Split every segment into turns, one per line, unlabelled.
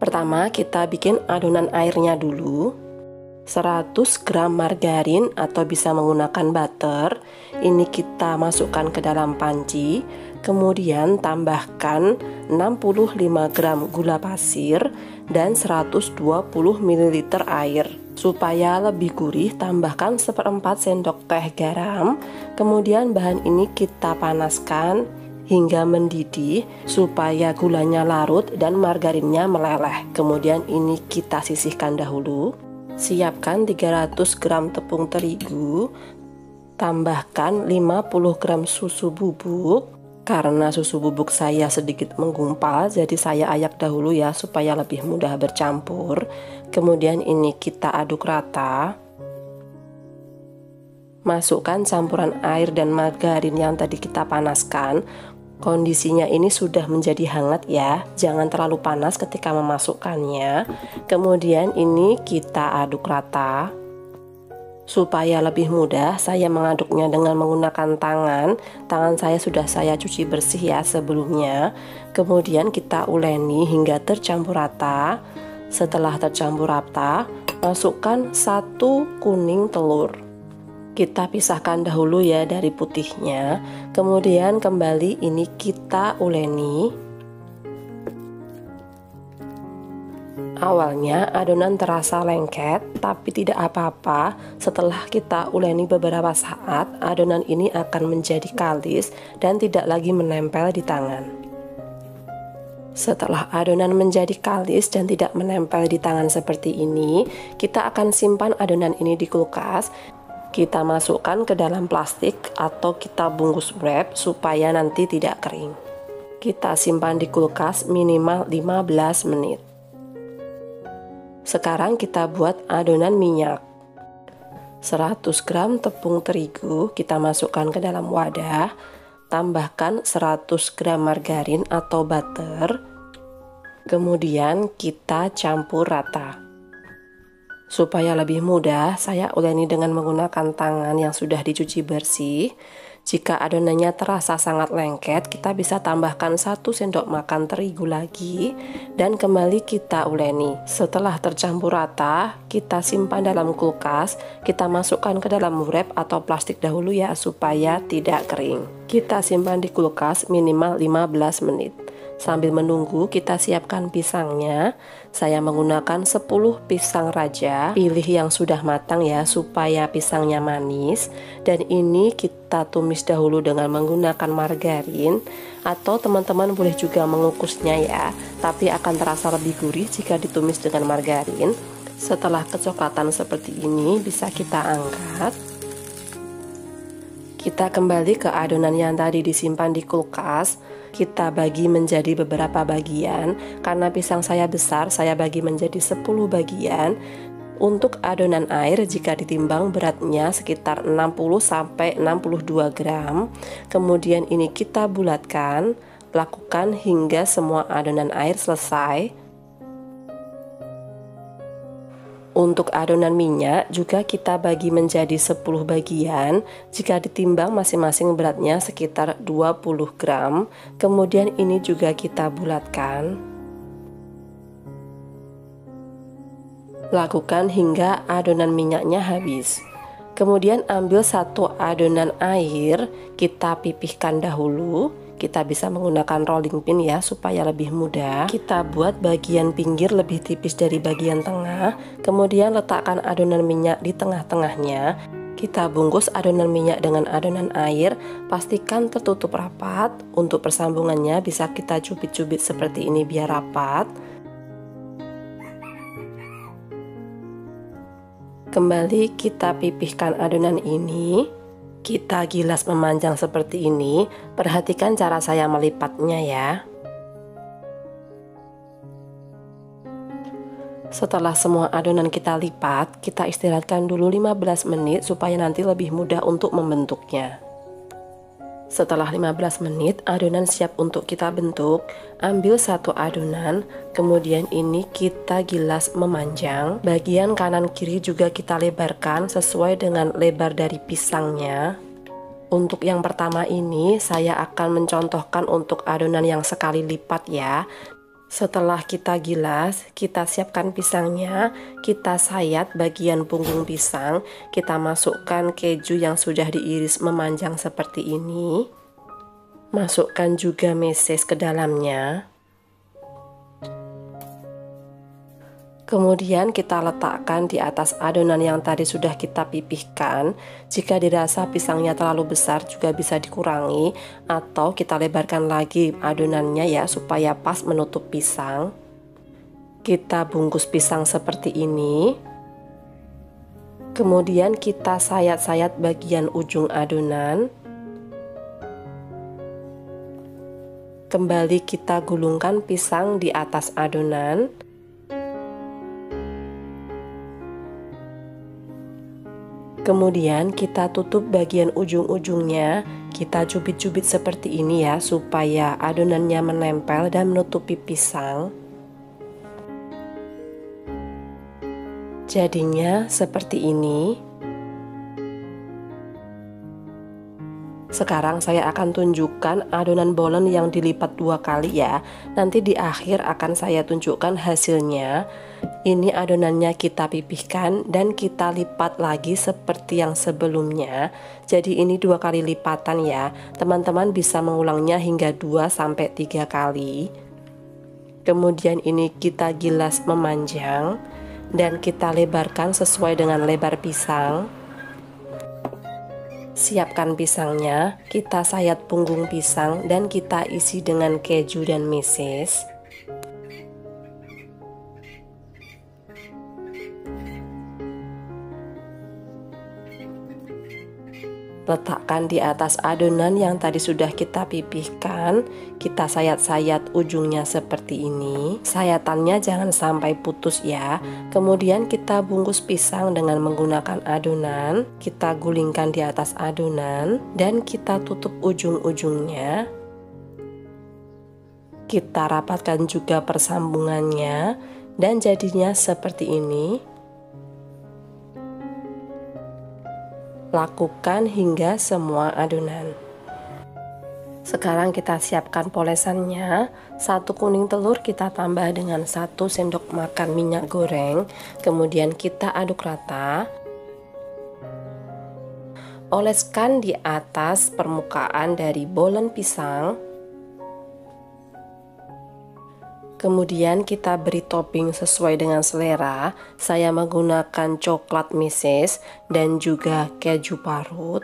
Pertama, kita bikin adonan airnya dulu. 100 gram margarin atau bisa menggunakan butter. Ini kita masukkan ke dalam panci. Kemudian tambahkan 65 gram gula pasir dan 120 ml air. Supaya lebih gurih, tambahkan 1/4 sendok teh garam. Kemudian bahan ini kita panaskan hingga mendidih supaya gulanya larut dan margarinnya meleleh. Kemudian ini kita sisihkan dahulu. Siapkan 300 gram tepung terigu, tambahkan 50 gram susu bubuk. Karena susu bubuk saya sedikit menggumpal, jadi saya ayak dahulu ya supaya lebih mudah bercampur. Kemudian ini kita aduk rata. Masukkan campuran air dan margarin yang tadi kita panaskan. Kondisinya ini sudah menjadi hangat ya, jangan terlalu panas ketika memasukkannya. Kemudian ini kita aduk rata. Supaya lebih mudah, saya mengaduknya dengan menggunakan tangan. Tangan saya sudah saya cuci bersih ya sebelumnya. Kemudian kita uleni hingga tercampur rata. Setelah tercampur rata, masukkan 1 kuning telur. Kita pisahkan dahulu ya dari putihnya. Kemudian kembali ini kita uleni. Awalnya adonan terasa lengket, tapi tidak apa-apa. Setelah kita uleni beberapa saat, adonan ini akan menjadi kalis dan tidak lagi menempel di tangan. Setelah adonan menjadi kalis dan tidak menempel di tangan seperti ini, kita akan simpan adonan ini di kulkas. Kita masukkan ke dalam plastik atau kita bungkus wrap supaya nanti tidak kering. Kita simpan di kulkas minimal 15 menit. Sekarang kita buat adonan minyak. 100 gram tepung terigu kita masukkan ke dalam wadah. Tambahkan 100 gram margarin atau butter. Kemudian kita campur rata. Supaya lebih mudah, saya uleni dengan menggunakan tangan yang sudah dicuci bersih. Jika adonannya terasa sangat lengket, kita bisa tambahkan 1 sendok makan terigu lagi dan kembali kita uleni. Setelah tercampur rata, kita simpan dalam kulkas. Kita masukkan ke dalam wrap atau plastik dahulu ya supaya tidak kering. Kita simpan di kulkas minimal 15 menit. Sambil menunggu, kita siapkan pisangnya. Saya menggunakan 10 pisang raja. Pilih yang sudah matang ya, supaya pisangnya manis. Dan ini kita tumis dahulu dengan menggunakan margarin. Atau teman-teman boleh juga mengukusnya ya, tapi akan terasa lebih gurih jika ditumis dengan margarin. Setelah kecoklatan seperti ini, bisa kita angkat. Kita kembali ke adonan yang tadi disimpan di kulkas. Kita bagi menjadi beberapa bagian. Karena pisang saya besar, saya bagi menjadi 10 bagian. Untuk adonan air, jika ditimbang beratnya sekitar 60-62 gram. Kemudian ini kita bulatkan. Lakukan hingga semua adonan air selesai. Untuk adonan minyak juga kita bagi menjadi 10 bagian. Jika ditimbang masing-masing beratnya sekitar 20 gram. Kemudian ini juga kita bulatkan. Lakukan hingga adonan minyaknya habis. Kemudian ambil 1 adonan air, kita pipihkan dahulu. Kita bisa menggunakan rolling pin ya supaya lebih mudah. Kita buat bagian pinggir lebih tipis dari bagian tengah. Kemudian letakkan adonan minyak di tengah-tengahnya. Kita bungkus adonan minyak dengan adonan air. Pastikan tertutup rapat. Untuk persambungannya bisa kita cubit-cubit seperti ini biar rapat. Kembali kita pipihkan adonan ini. Kita gilas memanjang seperti ini. Perhatikan cara saya melipatnya ya. Setelah semua adonan kita lipat, kita istirahatkan dulu 15 menit supaya nanti lebih mudah untuk membentuknya. Setelah 15 menit, adonan siap untuk kita bentuk. Ambil 1 adonan, kemudian ini kita gilas memanjang. Bagian kanan kiri juga kita lebarkan sesuai dengan lebar dari pisangnya. Untuk yang pertama ini, saya akan mencontohkan untuk adonan yang sekali lipat ya. Setelah kita gilas, kita siapkan pisangnya, kita sayat bagian punggung pisang, kita masukkan keju yang sudah diiris memanjang seperti ini. Masukkan juga meses ke dalamnya. Kemudian kita letakkan di atas adonan yang tadi sudah kita pipihkan. Jika dirasa pisangnya terlalu besar juga bisa dikurangi, atau kita lebarkan lagi adonannya ya supaya pas menutup pisang. Kita bungkus pisang seperti ini. Kemudian kita sayat-sayat bagian ujung adonan. Kembali kita gulungkan pisang di atas adonan. Kemudian kita tutup bagian ujung-ujungnya, kita cubit-cubit seperti ini ya, supaya adonannya menempel dan menutupi pisang. Jadinya seperti ini. Sekarang saya akan tunjukkan adonan bolen yang dilipat 2 kali ya. Nanti di akhir akan saya tunjukkan hasilnya. Ini adonannya kita pipihkan dan kita lipat lagi seperti yang sebelumnya. Jadi ini 2 kali lipatan ya. Teman-teman bisa mengulangnya hingga 2-3 kali. Kemudian ini kita gilas memanjang dan kita lebarkan sesuai dengan lebar pisang. Siapkan pisangnya, kita sayat punggung pisang dan kita isi dengan keju dan meses. Letakkan di atas adonan yang tadi sudah kita pipihkan. Kita sayat-sayat ujungnya seperti ini. Sayatannya jangan sampai putus ya. Kemudian kita bungkus pisang dengan menggunakan adonan. Kita gulingkan di atas adonan dan kita tutup ujung-ujungnya. Kita rapatkan juga persambungannya dan jadinya seperti ini. Lakukan hingga semua adonan. Sekarang kita siapkan polesannya. 1 kuning telur kita tambah dengan 1 sendok makan minyak goreng. Kemudian kita aduk rata. Oleskan di atas permukaan dari bolen pisang. Kemudian kita beri topping sesuai dengan selera. Saya menggunakan coklat meses dan juga keju parut.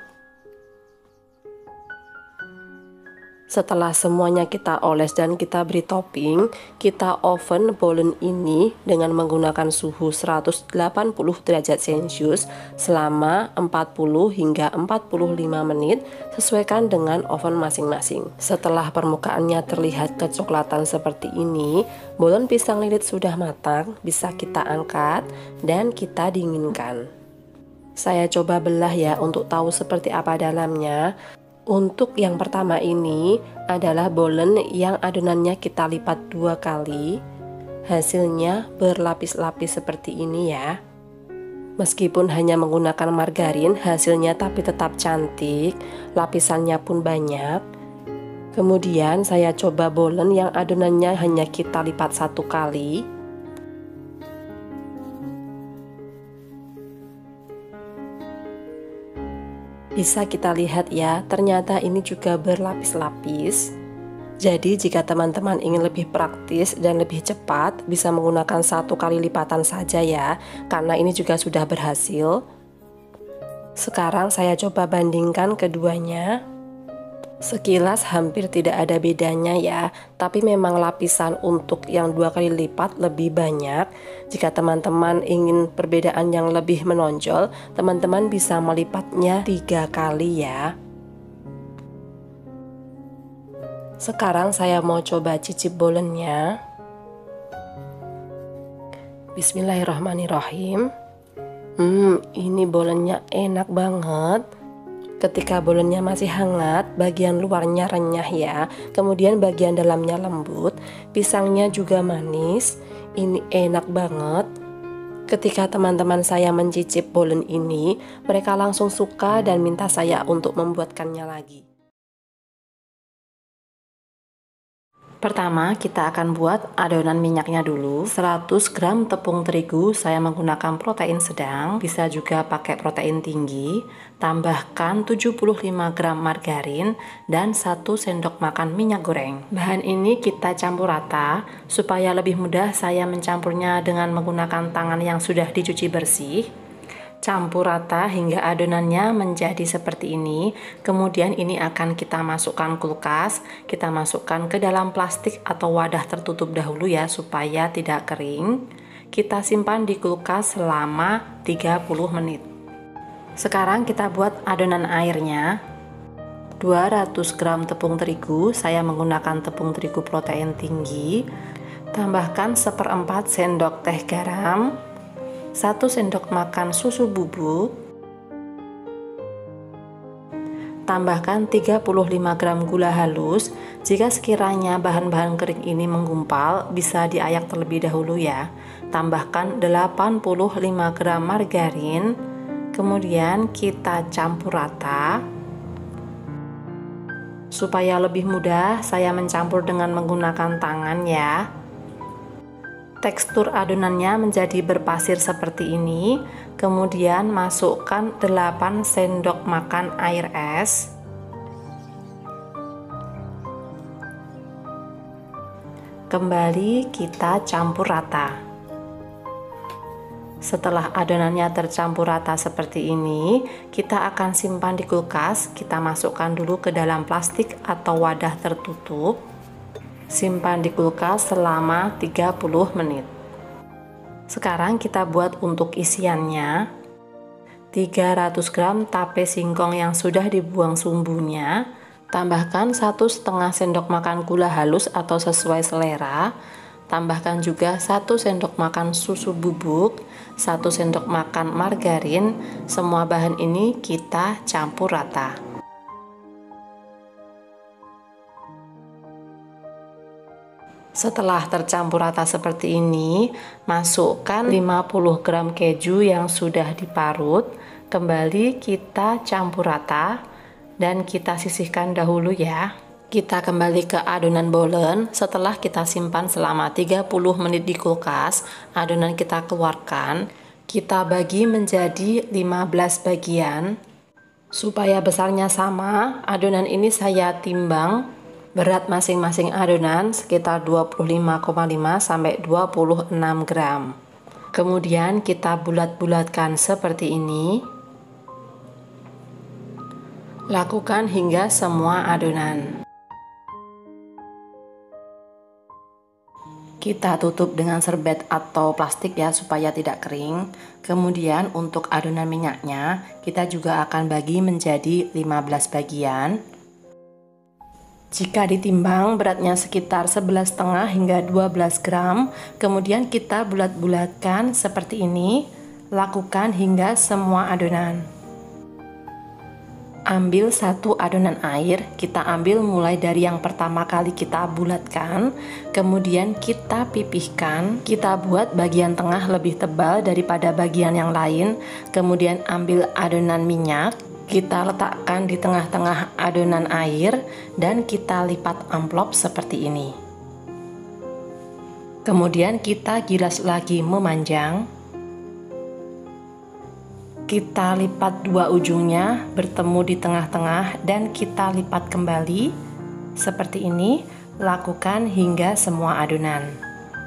Setelah semuanya kita oles dan kita beri topping, kita oven bolen ini dengan menggunakan suhu 180 derajat Celcius selama 40 hingga 45 menit, sesuaikan dengan oven masing-masing. Setelah permukaannya terlihat kecoklatan seperti ini, bolen pisang lilit sudah matang, bisa kita angkat dan kita dinginkan. Saya coba belah ya untuk tahu seperti apa dalamnya. Untuk yang pertama ini adalah bolen yang adonannya kita lipat 2 kali. Hasilnya berlapis-lapis seperti ini ya. Meskipun hanya menggunakan margarin, hasilnya tapi tetap cantik. Lapisannya pun banyak. Kemudian saya coba bolen yang adonannya hanya kita lipat 1 kali. Bisa kita lihat ya, ternyata ini juga berlapis-lapis. Jadi jika teman-teman ingin lebih praktis dan lebih cepat, bisa menggunakan 1 kali lipatan saja ya, karena ini juga sudah berhasil. Sekarang saya coba bandingkan keduanya. Sekilas hampir tidak ada bedanya ya, tapi memang lapisan untuk yang 2 kali lipat lebih banyak. Jika teman-teman ingin perbedaan yang lebih menonjol, teman-teman bisa melipatnya 3 kali ya. Sekarang saya mau coba cicip bolennya. Bismillahirrahmanirrahim. Ini bolennya enak banget. Ketika bolennya masih hangat, bagian luarnya renyah ya, kemudian bagian dalamnya lembut, pisangnya juga manis. Ini enak banget. Ketika teman-teman saya mencicip bolen ini, mereka langsung suka dan minta saya untuk membuatkannya lagi. Pertama, kita akan buat adonan minyaknya dulu. 100 gram tepung terigu, saya menggunakan protein sedang, bisa juga pakai protein tinggi. Tambahkan 75 gram margarin dan 1 sendok makan minyak goreng. Bahan ini kita campur rata. Supaya lebih mudah, saya mencampurnya dengan menggunakan tangan yang sudah dicuci bersih. Campur rata hingga adonannya menjadi seperti ini. Kemudian ini akan kita masukkan kulkas. Kita masukkan ke dalam plastik atau wadah tertutup dahulu ya, supaya tidak kering. Kita simpan di kulkas selama 30 menit. Sekarang kita buat adonan airnya. 200 gram tepung terigu, saya menggunakan tepung terigu protein tinggi. Tambahkan 1/4 sendok teh garam, 1 sendok makan susu bubuk, tambahkan 35 gram gula halus. Jika sekiranya bahan-bahan kering ini menggumpal, bisa diayak terlebih dahulu ya. Tambahkan 85 gram margarin, kemudian kita campur rata. Supaya lebih mudah, saya mencampur dengan menggunakan tangan ya. Tekstur adonannya menjadi berpasir seperti ini. Kemudian masukkan 8 sendok makan air es. Kembali kita campur rata. Setelah adonannya tercampur rata seperti ini, kita akan simpan di kulkas. Kita masukkan dulu ke dalam plastik atau wadah tertutup. Simpan di kulkas selama 30 menit. Sekarang kita buat untuk isiannya. 300 gram tape singkong yang sudah dibuang sumbunya. Tambahkan 1,5 sendok makan gula halus atau sesuai selera. Tambahkan juga 1 sendok makan susu bubuk, 1 sendok makan margarin. Semua bahan ini kita campur rata. Setelah tercampur rata seperti ini, masukkan 50 gram keju yang sudah diparut. Kembali kita campur rata dan kita sisihkan dahulu ya. Kita kembali ke adonan bolen. Setelah kita simpan selama 30 menit di kulkas, adonan kita keluarkan. Kita bagi menjadi 15 bagian. Supaya besarnya sama, adonan ini saya timbang. Berat masing-masing adonan sekitar 25,5 sampai 26 gram. Kemudian kita bulat-bulatkan seperti ini. Lakukan hingga semua adonan. Kita tutup dengan serbet atau plastik ya, supaya tidak kering. Kemudian untuk adonan minyaknya, kita juga akan bagi menjadi 15 bagian. Jika ditimbang beratnya sekitar 11,5 hingga 12 gram, kemudian kita bulat-bulatkan seperti ini. Lakukan hingga semua adonan. Ambil 1 adonan air, kita ambil mulai dari yang pertama kali kita bulatkan, kemudian kita pipihkan. Kita buat bagian tengah lebih tebal daripada bagian yang lain. Kemudian ambil adonan minyak, kita letakkan di tengah-tengah adonan air dan kita lipat amplop seperti ini. Kemudian kita gilas lagi memanjang. Kita lipat 2 ujungnya bertemu di tengah-tengah dan kita lipat kembali seperti ini. Lakukan hingga semua adonan.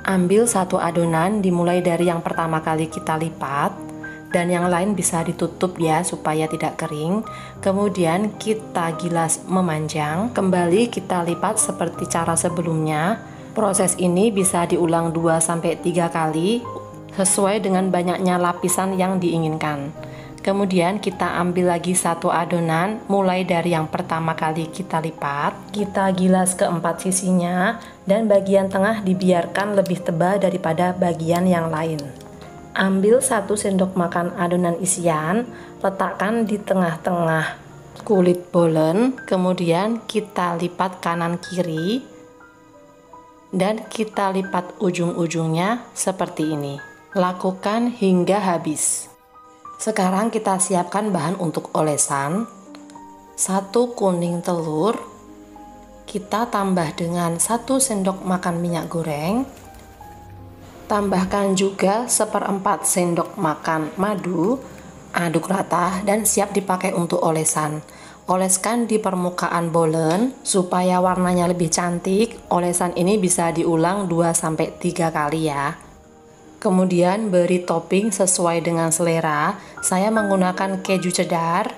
Ambil 1 adonan dimulai dari yang pertama kali kita lipat dan yang lain bisa ditutup ya, supaya tidak kering. Kemudian kita gilas memanjang, kembali kita lipat seperti cara sebelumnya. Proses ini bisa diulang 2-3 kali sesuai dengan banyaknya lapisan yang diinginkan. Kemudian kita ambil lagi 1 adonan mulai dari yang pertama kali kita lipat. Kita gilas ke 4 sisinya dan bagian tengah dibiarkan lebih tebal daripada bagian yang lain. Ambil 1 sendok makan adonan isian, letakkan di tengah-tengah kulit bolen, kemudian kita lipat kanan kiri dan kita lipat ujung-ujungnya seperti ini. Lakukan hingga habis. Sekarang kita siapkan bahan untuk olesan. 1 kuning telur, Kita tambah dengan 1 sendok makan minyak goreng. Tambahkan juga 1/4 sendok makan madu. Aduk rata dan siap dipakai untuk olesan. Oleskan di permukaan bolen supaya warnanya lebih cantik. Olesan ini bisa diulang 2-3 kali ya. Kemudian beri topping sesuai dengan selera. Saya menggunakan keju cheddar.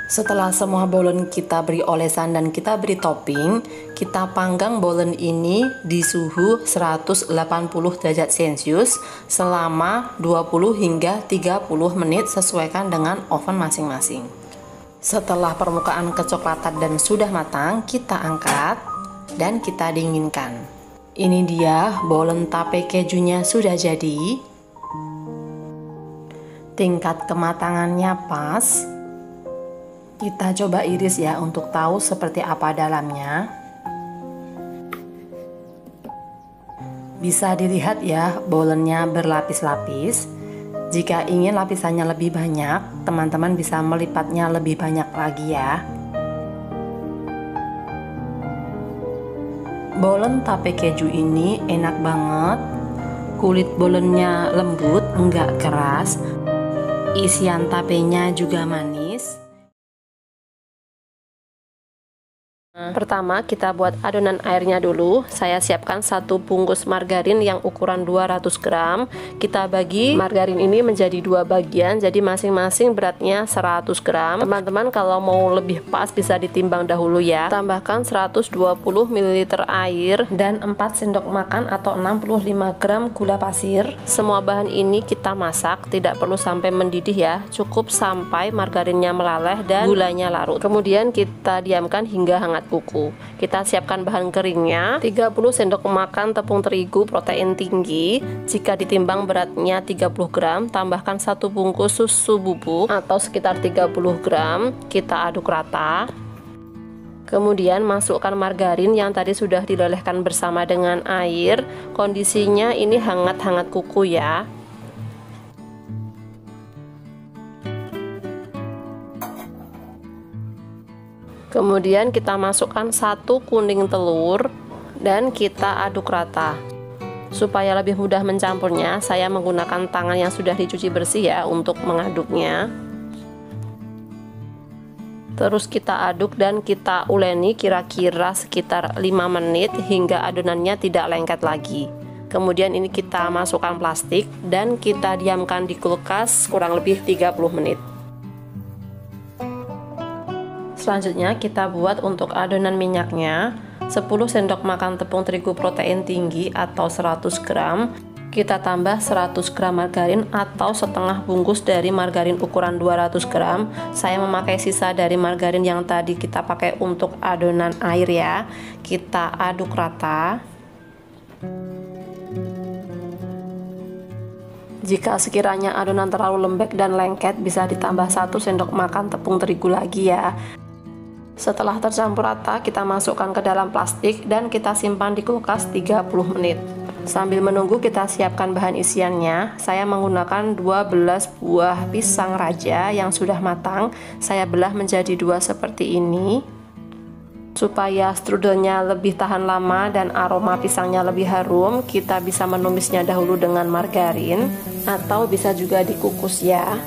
Setelah semua bolen kita beri olesan dan kita beri topping, kita panggang bolen ini di suhu 180 derajat Celcius selama 20 hingga 30 menit, sesuaikan dengan oven masing-masing. Setelah permukaan kecoklatan dan sudah matang, kita angkat dan kita dinginkan. Ini dia bolen tape kejunya sudah jadi. Tingkat kematangannya pas. Kita coba iris ya untuk tahu seperti apa dalamnya. Bisa dilihat ya, bolennya berlapis-lapis. Jika ingin lapisannya lebih banyak, teman-teman bisa melipatnya lebih banyak lagi ya. Bolen tape keju ini enak banget. Kulit bolennya lembut, enggak keras. Isian tapenya juga manis. Pertama kita buat adonan airnya dulu. Saya siapkan 1 bungkus margarin yang ukuran 200 gram. Kita bagi margarin ini menjadi 2 bagian, jadi masing-masing beratnya 100 gram. Teman-teman kalau mau lebih pas bisa ditimbang dahulu ya. Tambahkan 120 ml air dan 4 sendok makan atau 65 gram gula pasir. Semua bahan ini kita masak, tidak perlu sampai mendidih ya. Cukup sampai margarinnya meleleh dan gulanya larut. Kemudian kita diamkan hingga hangat kuku. Kita siapkan bahan keringnya, 30 sendok makan tepung terigu protein tinggi. Jika ditimbang beratnya 30 gram, tambahkan 1 bungkus susu bubuk atau sekitar 30 gram. Kita aduk rata. Kemudian masukkan margarin yang tadi sudah dilelehkan bersama dengan air. Kondisinya ini hangat-hangat kuku ya. Kemudian kita masukkan 1 kuning telur dan kita aduk rata. Supaya lebih mudah mencampurnya, saya menggunakan tangan yang sudah dicuci bersih ya untuk mengaduknya. Terus kita aduk dan kita uleni kira-kira sekitar 5 menit hingga adonannya tidak lengket lagi. Kemudian ini kita masukkan plastik dan kita diamkan di kulkas kurang lebih 30 menit. Selanjutnya kita buat untuk adonan minyaknya. 10 sendok makan tepung terigu protein tinggi atau 100 gram. Kita tambah 100 gram margarin atau setengah bungkus dari margarin ukuran 200 gram. Saya memakai sisa dari margarin yang tadi kita pakai untuk adonan air ya. Kita aduk rata. Jika sekiranya adonan terlalu lembek dan lengket, bisa ditambah 1 sendok makan tepung terigu lagi ya. Setelah tercampur rata, kita masukkan ke dalam plastik dan kita simpan di kulkas 30 menit. Sambil menunggu kita siapkan bahan isiannya. Saya menggunakan 12 buah pisang raja yang sudah matang. Saya belah menjadi 2 seperti ini. Supaya strudelnya lebih tahan lama dan aroma pisangnya lebih harum, kita bisa menumisnya dahulu dengan margarin atau bisa juga dikukus ya.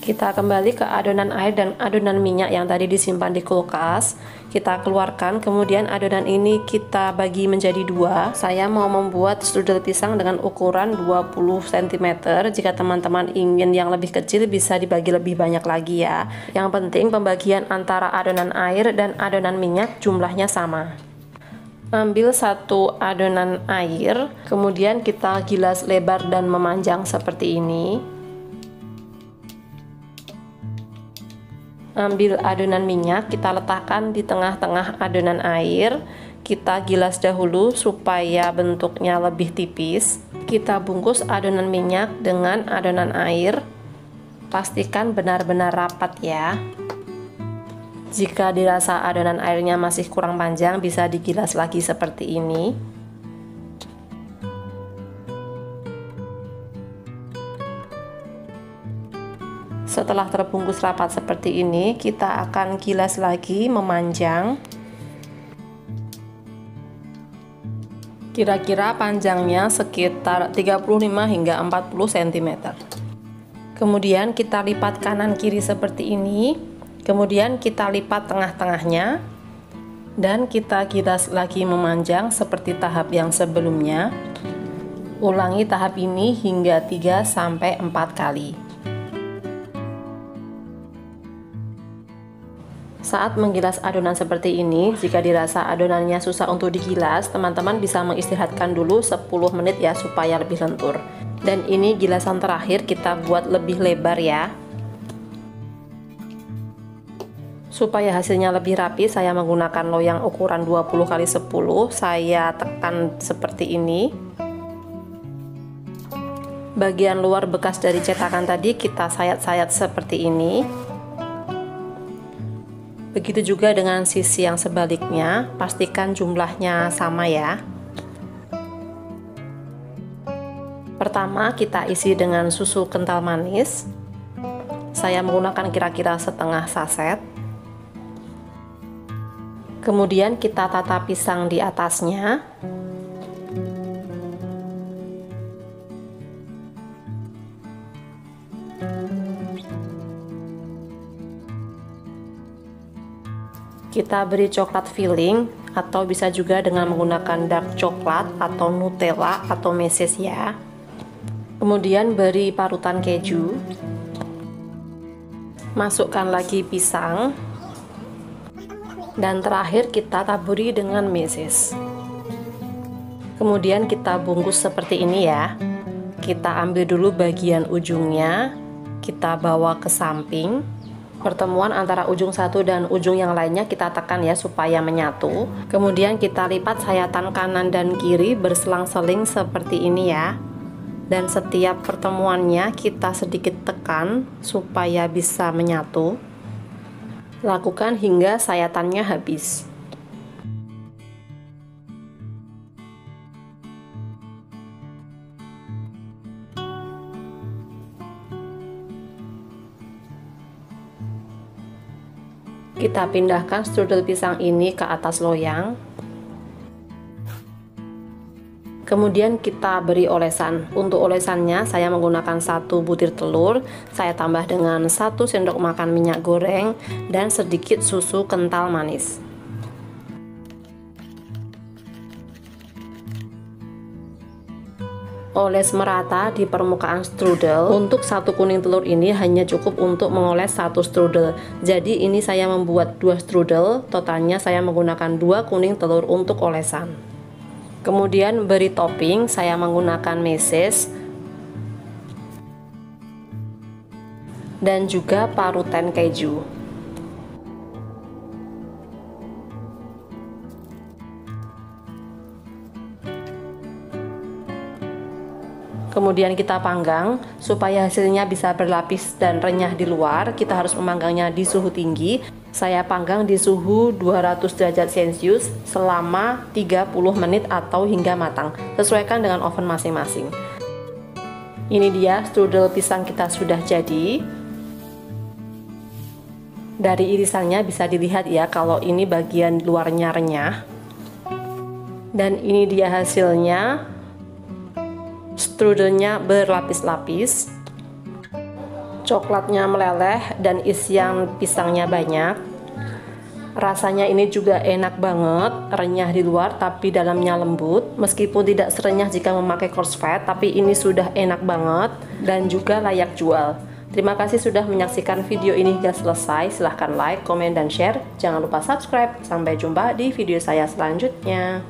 Kita kembali ke adonan air dan adonan minyak yang tadi disimpan di kulkas. Kita keluarkan, kemudian adonan ini kita bagi menjadi 2. Saya mau membuat strudel pisang dengan ukuran 20 cm. Jika teman-teman ingin yang lebih kecil bisa dibagi lebih banyak lagi ya. Yang penting pembagian antara adonan air dan adonan minyak jumlahnya sama. Ambil 1 adonan air, kemudian kita gilas lebar dan memanjang seperti ini. Ambil adonan minyak, kita letakkan di tengah-tengah adonan air. Kita gilas dahulu supaya bentuknya lebih tipis. Kita bungkus adonan minyak dengan adonan air. Pastikan benar-benar rapat ya. Jika dirasa adonan airnya masih kurang panjang, bisa digilas lagi seperti ini. Setelah terbungkus rapat seperti ini, kita akan gilas lagi memanjang. Kira-kira panjangnya sekitar 35 hingga 40 cm. Kemudian kita lipat kanan kiri seperti ini. Kemudian kita lipat tengah-tengahnya. Dan kita gilas lagi memanjang seperti tahap yang sebelumnya. Ulangi tahap ini hingga 3-4 kali. Saat menggilas adonan seperti ini, jika dirasa adonannya susah untuk digilas, teman-teman bisa mengistirahatkan dulu 10 menit ya, supaya lebih lentur. Dan ini gilasan terakhir kita buat lebih lebar ya. Supaya hasilnya lebih rapi, saya menggunakan loyang ukuran 20x10. Saya tekan seperti ini. Bagian luar bekas dari cetakan tadi kita sayat-sayat seperti ini. Begitu juga dengan sisi yang sebaliknya, pastikan jumlahnya sama ya. Pertama kita isi dengan susu kental manis. Saya menggunakan kira-kira setengah saset. Kemudian kita tata pisang di atasnya. Kita beri coklat filling, atau bisa juga dengan menggunakan dark coklat atau Nutella atau meses ya. Kemudian beri parutan keju. Masukkan lagi pisang. Dan terakhir kita taburi dengan meses. Kemudian kita bungkus seperti ini ya. Kita ambil dulu bagian ujungnya, kita bawa ke samping. Pertemuan antara ujung satu dan ujung yang lainnya kita tekan ya, supaya menyatu. Kemudian kita lipat sayatan kanan dan kiri berselang-seling seperti ini ya. Dan setiap pertemuannya kita sedikit tekan supaya bisa menyatu. Lakukan hingga sayatannya habis. Kita pindahkan strudel pisang ini ke atas loyang. Kemudian kita beri olesan. Untuk olesannya saya menggunakan 1 butir telur, saya tambah dengan 1 sendok makan minyak goreng dan sedikit susu kental manis. Oles merata di permukaan strudel. Untuk 1 kuning telur ini hanya cukup untuk mengoles 1 strudel. Jadi ini saya membuat 2 strudel, totalnya saya menggunakan 2 kuning telur untuk olesan. Kemudian beri topping, saya menggunakan meses dan juga parutan keju. Kemudian kita panggang supaya hasilnya bisa berlapis dan renyah di luar. Kita harus memanggangnya di suhu tinggi. Saya panggang di suhu 200 derajat Celcius selama 30 menit atau hingga matang. Sesuaikan dengan oven masing-masing. Ini dia strudel pisang kita sudah jadi. Dari irisannya bisa dilihat ya kalau ini bagian luarnya renyah. Dan ini dia hasilnya. Strudelnya berlapis-lapis, coklatnya meleleh dan isian pisangnya banyak. Rasanya ini juga enak banget, renyah di luar tapi dalamnya lembut. Meskipun tidak serenyah jika memakai coarse fat, tapi ini sudah enak banget dan juga layak jual. Terima kasih sudah menyaksikan video ini hingga selesai. Silahkan like, komen, dan share. Jangan lupa subscribe. Sampai jumpa di video saya selanjutnya.